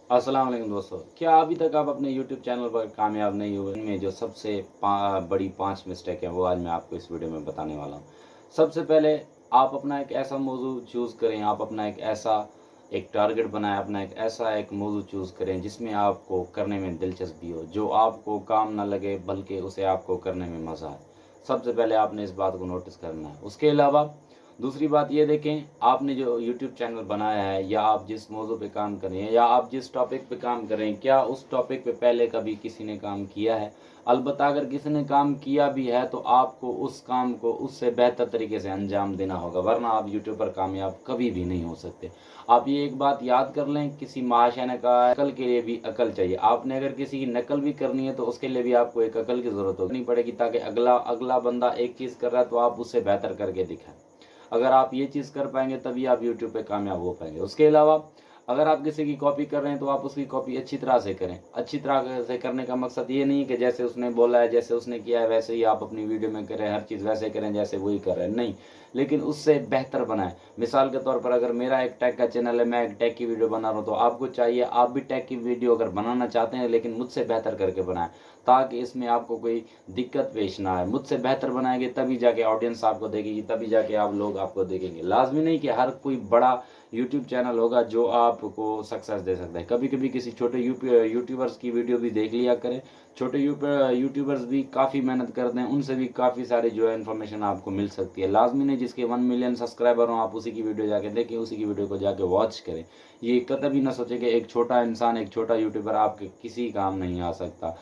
अस्सलाम वालेकुम दोस्तों, क्या अभी तक आप अपने यूट्यूब चैनल पर कामयाब नहीं हुए? इनमें जो सबसे बड़ी 5 मिस्टेक है वो आज मैं आपको इस वीडियो में बताने वाला हूँ। सबसे पहले आप अपना एक ऐसा मौजू चूज़ करें, आप अपना एक टारगेट बनाएँ, अपना एक मौजू चूज़ करें जिसमें आपको करने में दिलचस्पी हो, जो आपको काम ना लगे बल्कि उसे आपको करने में मज़ा आए। सबसे पहले आपने इस बात को नोटिस करना है। उसके अलावा दूसरी बात ये देखें, आपने जो यूट्यूब चैनल बनाया है या आप जिस मौज़ू पे काम कर रहे हैं या आप जिस टॉपिक पे काम कर रहे हैं, क्या उस टॉपिक पे पहले कभी किसी ने काम किया है? अलबत्ता अगर किसी ने काम किया भी है तो आपको उस काम को उससे बेहतर तरीके से अंजाम देना होगा, वरना आप यूट्यूब पर कामयाब कभी भी नहीं हो सकते। आप ये एक बात याद कर लें, किसी महाशय ने कहा है, अकल के लिए भी अकल चाहिए। आपने अगर किसी की नकल भी करनी है तो उसके लिए भी आपको एक अकल की ज़रूरत होनी पड़ेगी, ताकि अगला अगला बंदा एक चीज़ कर रहा है तो आप उससे बेहतर करके दिखाएँ। अगर आप ये चीज़ कर पाएंगे तभी आप यूट्यूब पे कामयाब हो पाएंगे। उसके अलावा अगर आप किसी की कॉपी कर रहे हैं तो आप उसकी कॉपी अच्छी तरह से करें। अच्छी तरह से करने का मकसद ये नहीं है कि जैसे उसने बोला है, जैसे उसने किया है वैसे ही आप अपनी वीडियो में करें, हर चीज़ वैसे करें जैसे वही कर रहे हैं, नहीं। लेकिन उससे बेहतर बनाएं। मिसाल के तौर पर अगर मेरा एक टैग का चैनल है, मैं एक टैग की वीडियो बना रहा हूँ, तो आपको चाहिए आप भी टैग की वीडियो अगर बनाना चाहते हैं लेकिन मुझसे बेहतर करके बनाएं, ताकि इसमें आपको कोई दिक्कत पेश ना आए। मुझसे बेहतर बनाएंगे तभी जाके ऑडियंस आपको देखेगी, तभी जाके आप लोग आपको देखेंगे। लाजमी नहीं कि हर कोई बड़ा यूट्यूब चैनल होगा जो आपको सक्सेस दे सकता है। कभी कभी किसी छोटे यूट्यूबर्स की वीडियो भी देख लिया करें। छोटे यूट्यूबर्स भी काफ़ी मेहनत करते हैं, उनसे भी काफ़ी सारी जो है इन्फॉर्मेशन आपको मिल सकती है। लाजमी नहीं जिसके 1 मिलियन सब्सक्राइबर हों आप उसी की वीडियो जाके देखें, उसी की वीडियो को जाके वॉच करें। ये कतई ना सोचें कि एक छोटा इंसान, एक छोटा यूट्यूबर आपके किसी काम नहीं आ सकता।